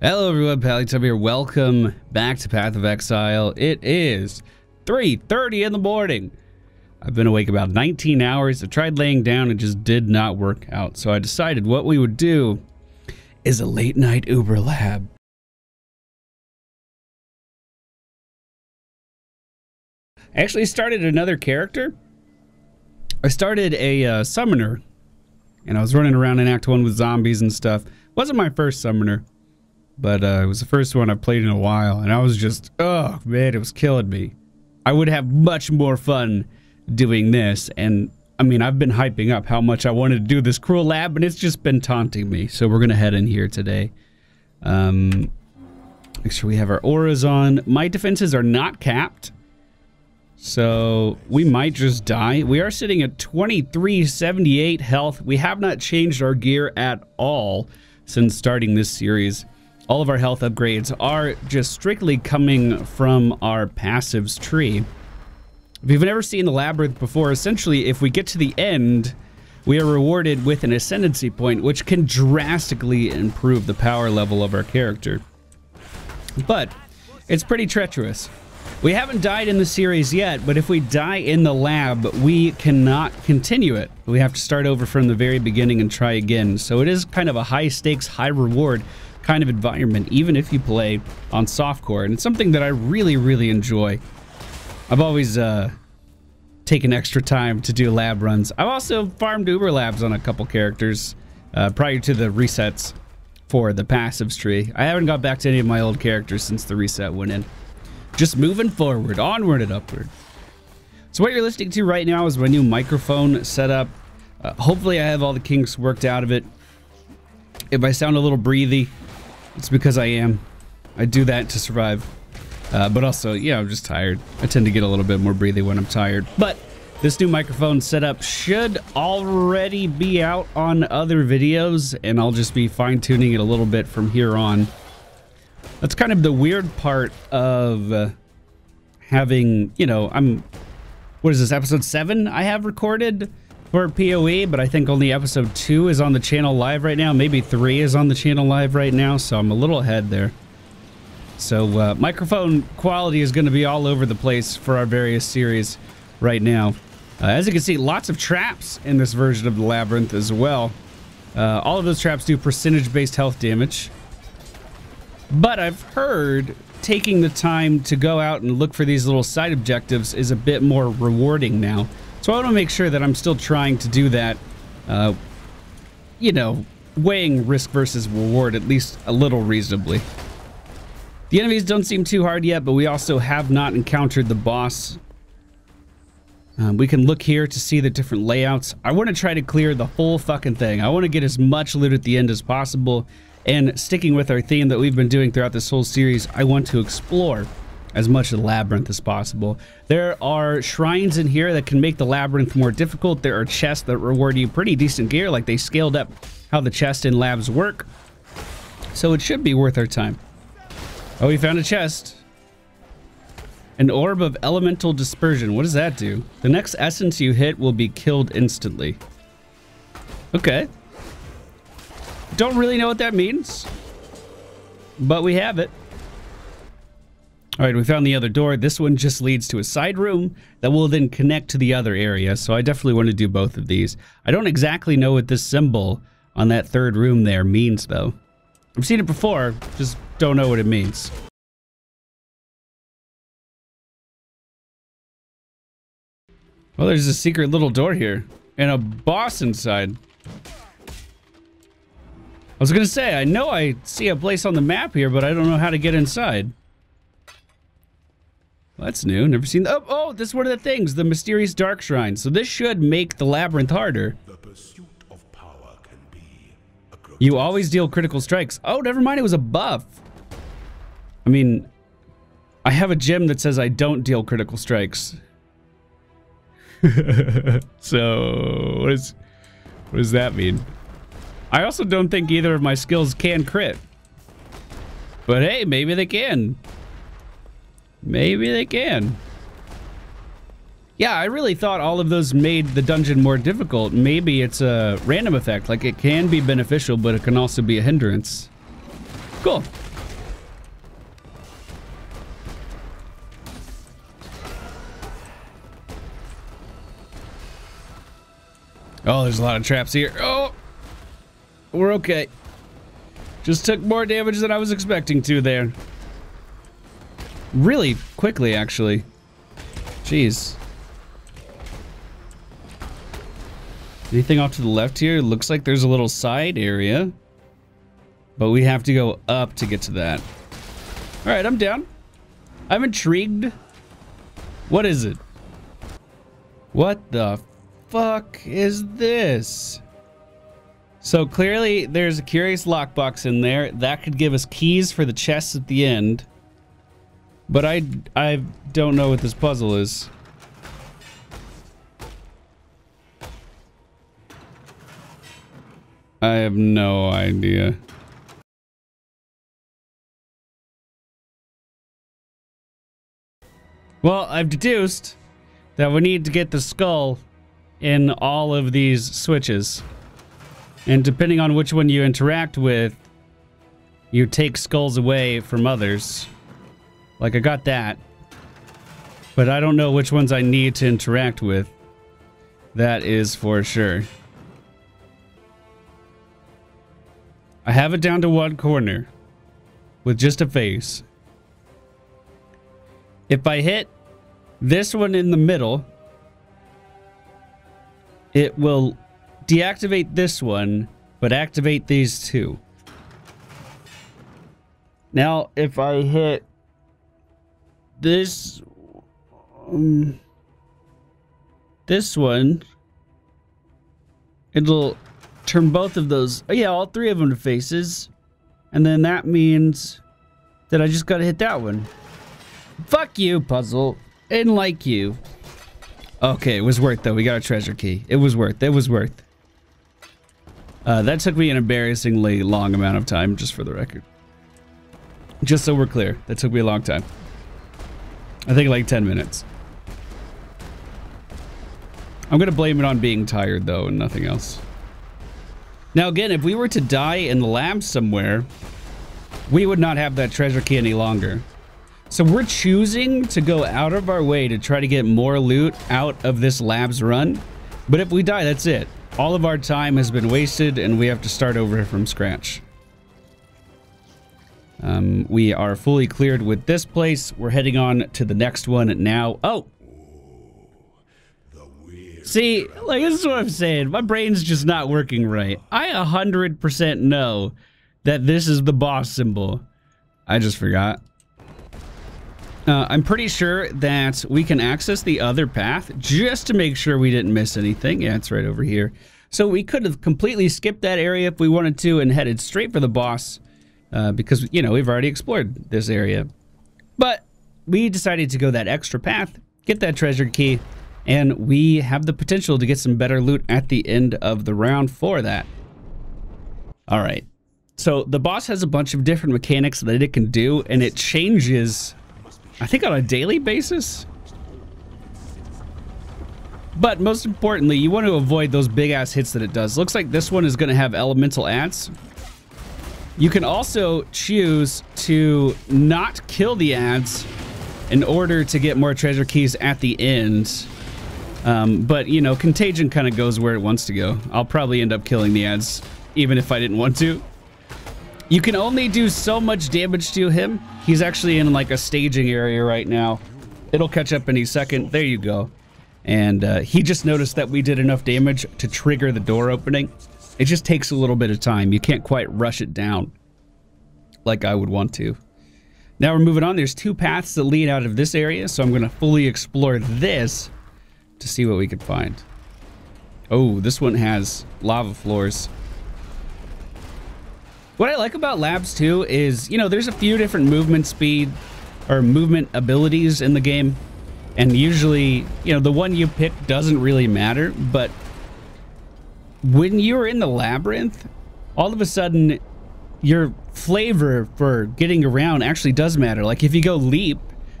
Hello everyone, Pallytub here. Welcome back to Path of Exile. It is 3:30 in the morning. I've been awake about 19 hours. I tried laying down, it just did not work out. So I decided what we would do is a late night Uber lab. I actually started another character. I started a summoner, and I was running around in Act 1 with zombies and stuff. Wasn't my first summoner, but it was the first one I've played in a while, and I was just, oh man, it was killing me. I would have much more fun doing this, and I mean, I've been hyping up how much I wanted to do this cruel lab, and it's just been taunting me. So we're gonna head in here today. Make sure we have our auras on. My defenses are not capped, so we might just die. We are sitting at 2378 health. We have not changed our gear at all since starting this series. All of our health upgrades are just strictly coming from our passives tree. If you've never seen the Labyrinth before, essentially if we get to the end, we are rewarded with an ascendancy point, which can drastically improve the power level of our character. But it's pretty treacherous. We haven't died in the series yet, but if we die in the lab, we cannot continue it. We have to start over from the very beginning and try again. So it is kind of a high stakes, high reward kind of environment, even if you play on softcore, and it's something that I really enjoy. I've always taken extra time to do lab runs. I've also farmed Uber labs on a couple characters prior to the resets for the passives tree. I haven't got back to any of my old characters since the reset went in. Just moving forward, onward and upward. So what you're listening to right now is my new microphone setup. Hopefully I have all the kinks worked out of it. If I sound a little breathy, it's because I am. I do that to survive. But also, yeah, I'm just tired. I tend to get a little bit more breathy when I'm tired. But this new microphone setup should already be out on other videos, and I'll just be fine-tuning it a little bit from here on. That's kind of the weird part of having, you know, what is this, episode 7 I have recorded for PoE, but I think only episode 2 is on the channel live right now. Maybe 3 is on the channel live right now, so I'm a little ahead there. So microphone quality is going to be all over the place for our various series right now. As you can see, lots of traps in this version of the Labyrinth as well. All of those traps do percentage-based health damage. But I've heard taking the time to go out and look for these little side objectives is a bit more rewarding now. So I want to make sure that I'm still trying to do that, you know, weighing risk versus reward at least a little reasonably. The enemies don't seem too hard yet, but we also have not encountered the boss. We can look here to see the different layouts. I want to try to clear the whole fucking thing. I want to get as much loot at the end as possible. And sticking with our theme that we've been doing throughout this whole series, I want to explore as much of the Labyrinth as possible. There are shrines in here that can make the Labyrinth more difficult. There are chests that reward you pretty decent gear, like they scaled up how the chests in labs work. So it should be worth our time. Oh, we found a chest. An orb of elemental dispersion. What does that do? The next essence you hit will be killed instantly. Okay. Don't really know what that means, but we have it. All right, we found the other door. This one just leads to a side room that will then connect to the other area, so I definitely want to do both of these. I don't exactly know what this symbol on that third room there means, though. I've seen it before, just don't know what it means. Well, there's a secret little door here and a boss inside. I was gonna say, I know I see a place on the map here, but I don't know how to get inside. Well, that's new. Never seen. Oh, this is one of the things, the mysterious dark shrine. So this should make the Labyrinth harder. The pursuit of power can be you always deal critical strikes. Oh, never mind. It was a buff. I mean, I have a gem that says I don't deal critical strikes. So what does that mean? I also don't think either of my skills can crit. But hey, maybe they can. Maybe they can. Yeah, I really thought all of those made the dungeon more difficult. Maybe it's a random effect. Like, it can be beneficial, but it can also be a hindrance. Cool. Oh, there's a lot of traps here. Oh, we're okay. Just took more damage than I was expecting to there. Really quickly, actually. Jeez. Anything off to the left here? Looks like there's a little side area. But we have to go up to get to that. Alright, I'm down. I'm intrigued. What is it? What the fuck is this? So clearly there's a curious lockbox in there. That could give us keys for the chests at the end. But I don't know what this puzzle is. I have no idea. Well, I've deduced that we need to get the skull in all of these switches. And depending on which one you interact with, you take skulls away from others. Like, I got that. But I don't know which ones I need to interact with. That is for sure. I have it down to one corner. With just a face. If I hit this one in the middle, it will deactivate this one, but activate these two. Now, if I hit this this one, it'll turn both of those, oh yeah, all three of them to faces, and then that means that I just gotta hit that one. Fuck you, puzzle. I didn't like you. Okay, it was worth though. We got a treasure key. It was worth. It was worth. That took me an embarrassingly long amount of time, just for the record. Just so we're clear, that took me a long time. I think like 10 minutes. I'm gonna blame it on being tired though, and nothing else. Now again, if we were to die in the lab somewhere, we would not have that treasure key any longer. So we're choosing to go out of our way to try to get more loot out of this lab's run. But if we die, that's it. All of our time has been wasted and we have to start over from scratch. We are fully cleared with this place. We're heading on to the next one now. Oh! See, like, this is what I'm saying. My brain's just not working right. I 100% know that this is the boss symbol. I just forgot. I'm pretty sure that we can access the other path just to make sure we didn't miss anything. Yeah, it's right over here. So we could have completely skipped that area if we wanted to and headed straight for the boss because, you know, we've already explored this area. But we decided to go that extra path, get that treasure key, and we have the potential to get some better loot at the end of the round for that. All right. So the boss has a bunch of different mechanics that it can do, and it changes, I think, on a daily basis. But most importantly, you want to avoid those big ass hits that it does. Looks like this one is going to have elemental ads. You can also choose to not kill the ads in order to get more treasure keys at the end. But, you know, Contagion kind of goes where it wants to go. I'll probably end up killing the ads, even if I didn't want to. You can only do so much damage to him. He's actually in like a staging area right now. It'll catch up any second. There you go. And he just noticed that we did enough damage to trigger the door opening. It just takes a little bit of time. You can't quite rush it down like I would want to. Now we're moving on. There's two paths that lead out of this area, so I'm going to fully explore this to see what we can find. Oh, this one has lava floors. What I like about labs too is, you know, there's a few different movement speed or movement abilities in the game. And usually, you know, the one you pick doesn't really matter. But when you're in the labyrinth, all of a sudden your flavor for getting around actually does matter. Like if you go leap,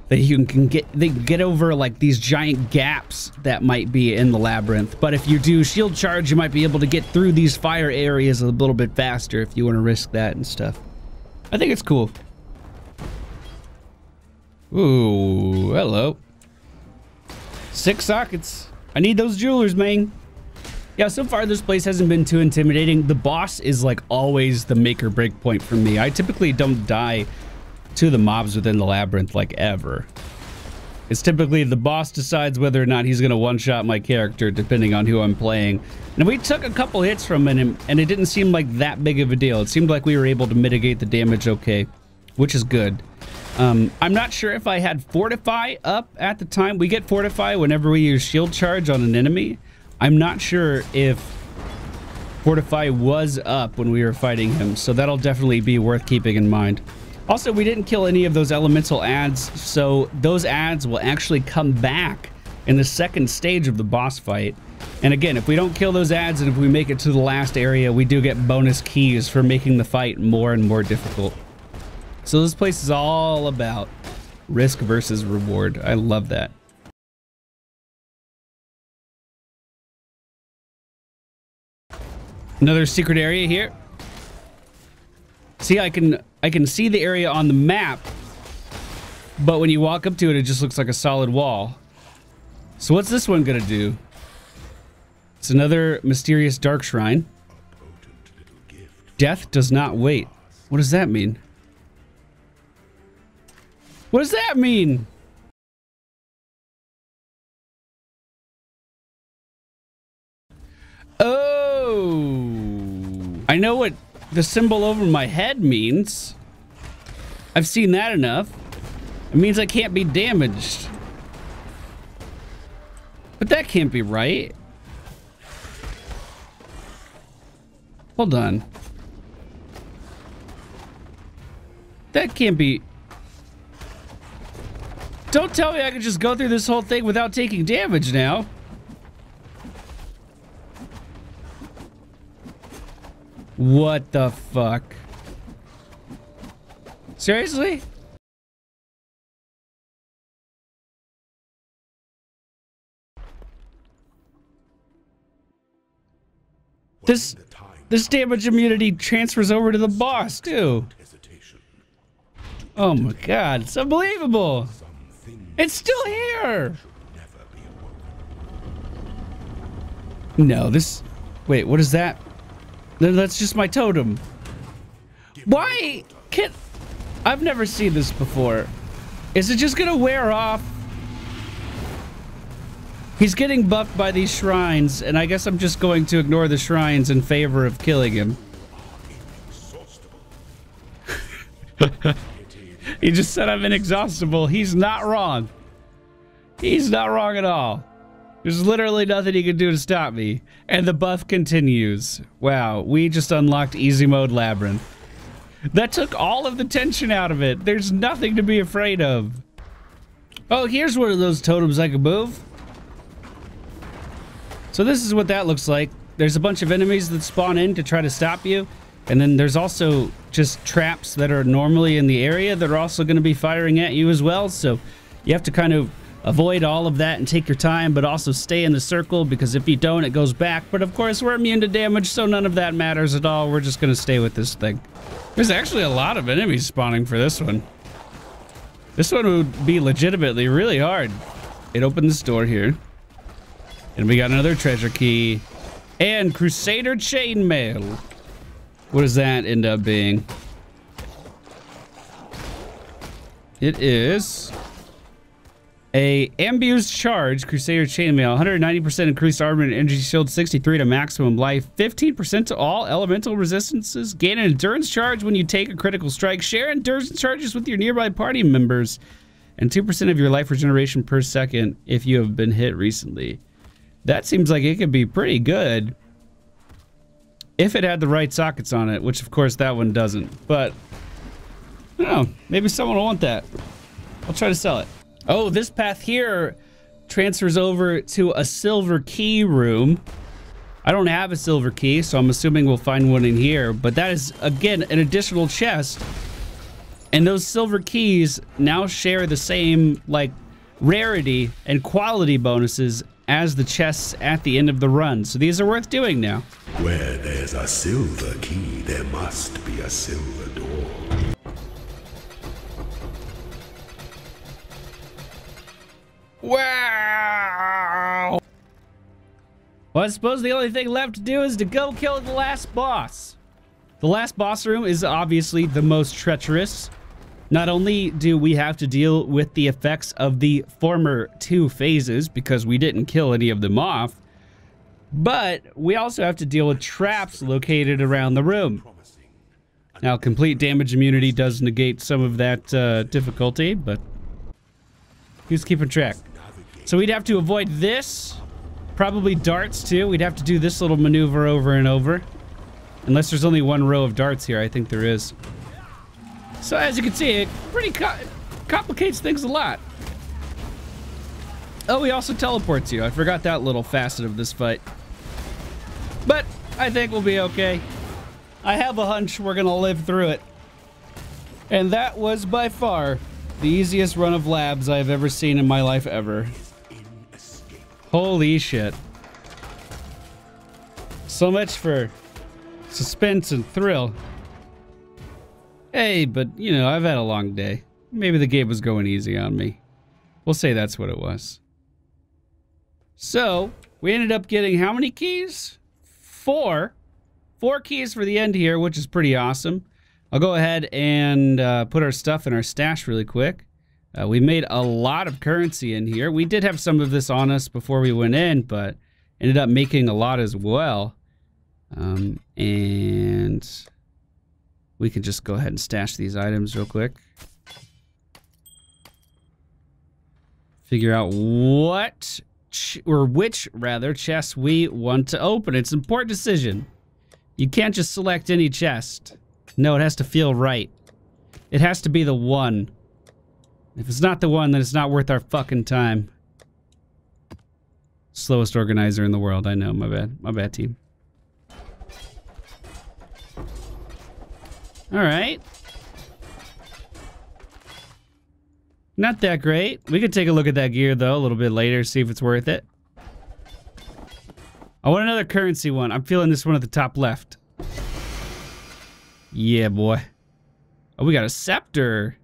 that you can get over like these giant gaps that might be in the labyrinth. But if you do shield charge, you might be able to get through these fire areas a little bit faster if you want to risk that and stuff. I think it's cool. Ooh, hello. 6 sockets. I need those jewelers, man. Yeah, so far this place hasn't been too intimidating. The boss is like always the make or break point for me. I typically don't die to the mobs within the labyrinth like ever. It's typically the boss decides whether or not he's going to one-shot my character depending on who I'm playing. And we took a couple hits from him and it didn't seem like that big of a deal. It seemed like we were able to mitigate the damage okay, which is good. I'm not sure if I had Fortify up at the time. We get Fortify whenever we use Shield Charge on an enemy. I'm not sure if Fortify was up when we were fighting him, so that'll definitely be worth keeping in mind. Also, we didn't kill any of those elemental ads, so those ads will actually come back in the second stage of the boss fight. And again, if we don't kill those ads and if we make it to the last area, we do get bonus keys for making the fight more and more difficult. So this place is all about risk versus reward. I love that. Another secret area here. See, I can see the area on the map, but when you walk up to it, it just looks like a solid wall. So what's this one gonna do? It's another mysterious dark shrine. Death does not wait. What does that mean? What does that mean? Oh, I know what the symbol over my head means. I've seen that enough. It means I can't be damaged. But that can't be right. Hold on. That can't be... Don't tell me I can just go through this whole thing without taking damage now. What the fuck? Seriously? This damage immunity transfers over to the boss too. Oh my god, it's unbelievable. It's still here. No, this... Wait, what is that? That's just my totem. Why can't... I've never seen this before. Is it just gonna wear off? He's getting buffed by these shrines, and I guess I'm just going to ignore the shrines in favor of killing him. He just said I'm inexhaustible. He's not wrong. He's not wrong at all. There's literally nothing he can do to stop me. And the buff continues. Wow, we just unlocked easy mode Labyrinth. That took all of the tension out of it. There's nothing to be afraid of. Oh, here's one of those totems I can move. So this is what that looks like. There's a bunch of enemies that spawn in to try to stop you. And then there's also just traps that are normally in the area that are also going to be firing at you as well. So you have to kind of avoid all of that and take your time, but also stay in the circle, because if you don't, it goes back. But of course, we're immune to damage, so none of that matters at all. We're just going to stay with this thing. There's actually a lot of enemies spawning for this one. This one would be legitimately really hard. It opened this door here. And we got another treasure key. And Crusader Chainmail. What does that end up being? It is a Ambushed Charge, Crusader Chainmail, 190% increased armor and energy shield, 63 to maximum life, 15% to all elemental resistances, gain an endurance charge when you take a critical strike, share endurance charges with your nearby party members, and 2% of your life regeneration per second if you have been hit recently. That seems like it could be pretty good if it had the right sockets on it, which of course that one doesn't. But I don't know, maybe someone will want that. I'll try to sell it. Oh, this path here transfers over to a silver key room. I don't have a silver key, so I'm assuming we'll find one in here. But that is, again, an additional chest. And those silver keys now share the same, like, rarity and quality bonuses as the chests at the end of the run. So these are worth doing now. Where there's a silver key, there must be a silver door. Well, I suppose the only thing left to do is to go kill the last boss. The last boss room is obviously the most treacherous. Not only do we have to deal with the effects of the former 2 phases because we didn't kill any of them off, but we also have to deal with traps located around the room. Now, complete damage immunity does negate some of that difficulty, but who's keeping track? So we'd have to avoid this. Probably darts, too. We'd have to do this little maneuver over and over. Unless there's only one row of darts here. I think there is. So, as you can see, it pretty complicates things a lot. Oh, he also teleports you. I forgot that little facet of this fight. But I think we'll be okay. I have a hunch we're going to live through it. And that was by far the easiest run of labs I've ever seen in my life ever. Holy shit. So much for suspense and thrill. Hey, but, you know, I've had a long day. Maybe the game was going easy on me. We'll say that's what it was. So, we ended up getting how many keys? 4. 4 keys for the end here, which is pretty awesome. I'll go ahead and put our stuff in our stash really quick. We made a lot of currency in here. We did have some of this on us before we went in, but ended up making a lot as well. And we can just go ahead and stash these items real quick. Figure out what, which chests we want to open. It's an important decision. You can't just select any chest. No, it has to feel right. It has to be the one. If it's not the one, then it's not worth our fucking time. Slowest organizer in the world, I know. My bad. My bad, team. Alright. Not that great. We could take a look at that gear, though, a little bit later, see if it's worth it. I want another currency one. I'm feeling this one at the top left. Yeah, boy. Oh, we got a scepter.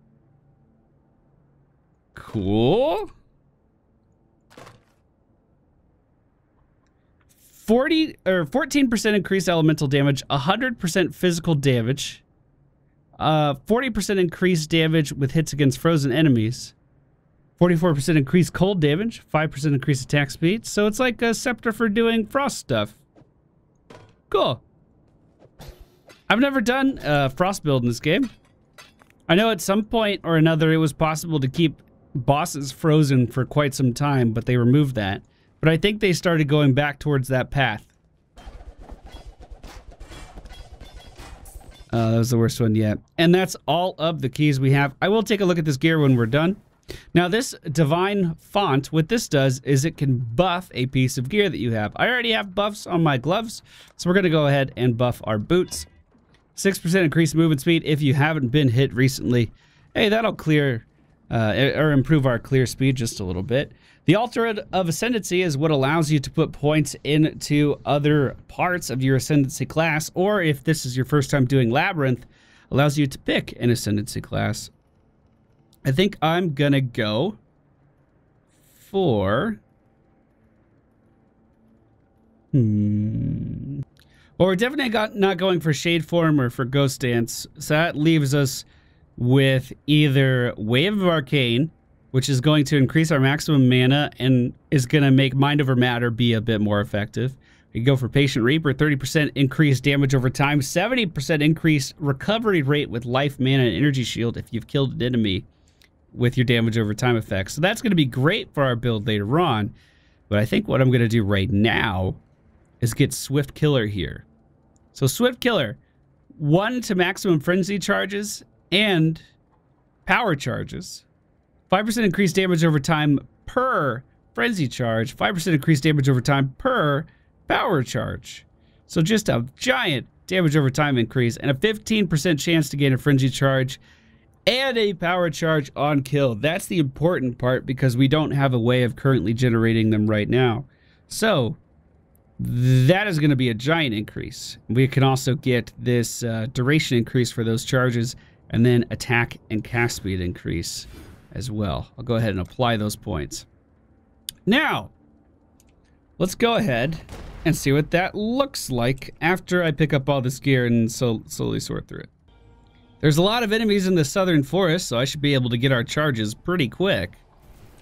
Cool. 14% increased elemental damage, 100% physical damage, 40% increased damage with hits against frozen enemies, 44% increased cold damage, 5% increased attack speed. So it's like a scepter for doing frost stuff. Cool. I've never done frost build in this game. I know at some point or another it was possible to keep bosses frozen for quite some time, but they removed that. But I think they started going back towards that path. That was the worst one yet. And that's all of the keys we have. I will take a look at this gear when we're done. Now this divine font, what this does is it can buff a piece of gear that you have. I already have buffs on my gloves, so we're going to go ahead and buff our boots. 6% increased movement speed if you haven't been hit recently. Hey, that'll clear or improve our clear speed just a little bit. The Altar of Ascendancy is what allows you to put points into other parts of your Ascendancy class, or if this is your first time doing Labyrinth, allows you to pick an Ascendancy class. I think I'm gonna go for... Well, we're definitely not going for Shade Form or for Ghost Dance, so that leaves us with either Wave of Arcane, which is going to increase our maximum mana and is going to make Mind Over Matter be a bit more effective. We can go for Patient Reaper, 30% increased damage over time, 70% increased recovery rate with life, mana, and energy shield if you've killed an enemy with your damage over time effects. So that's going to be great for our build later on. But I think what I'm going to do right now is get Swift Killer here. So Swift Killer, 1 to maximum frenzy charges and power charges. 5% increased damage over time per frenzy charge. 5% increased damage over time per power charge. So just a giant damage over time increase and a 15% chance to gain a frenzy charge and a power charge on kill. That's the important part because we don't have a way of currently generating them right now. So that is going to be a giant increase. We can also get this duration increase for those charges and then attack and cast speed increase as well. I'll go ahead and apply those points. Now, let's go ahead and see what that looks like after I pick up all this gear and slowly sort through it. There's a lot of enemies in the southern forest, so I should be able to get our charges pretty quick.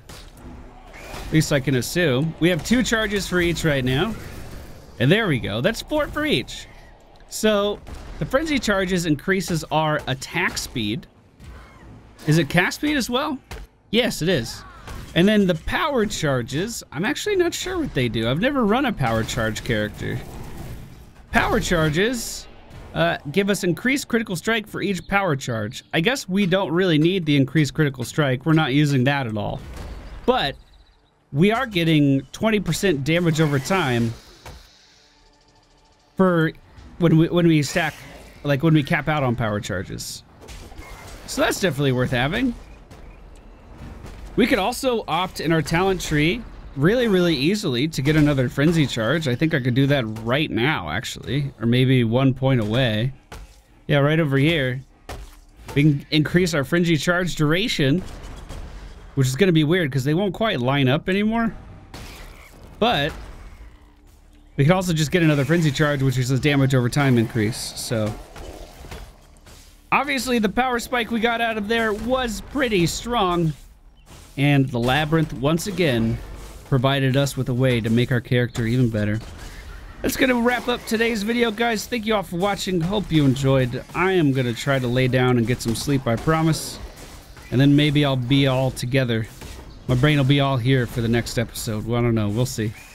At least I can assume. We have 2 charges for each right now. And there we go. That's 4 for each. So the frenzy charges increases our attack speed. Is it cast speed as well? Yes, it is. And then the power charges, I'm actually not sure what they do. I've never run a power charge character. Power charges give us increased critical strike for each power charge. I guess we don't really need the increased critical strike. We're not using that at all. But we are getting 20% damage over time for when we stack, like when we cap out on power charges. So that's definitely worth having. We could also opt in our talent tree really easily to get another frenzy charge. I think I could do that right now, actually, or maybe 1 point away. Yeah, right over here. We can increase our frenzy charge duration, which is going to be weird because they won't quite line up anymore. But we could also just get another frenzy charge, which is a damage over time increase. So obviously the power spike we got out of there was pretty strong, and the Labyrinth once again provided us with a way to make our character even better. That's going to wrap up today's video, guys. Thank you all for watching. Hope you enjoyed. I am going to try to lay down and get some sleep, I promise. And then maybe I'll be all together. My brain will be all here for the next episode. Well, I don't know. We'll see.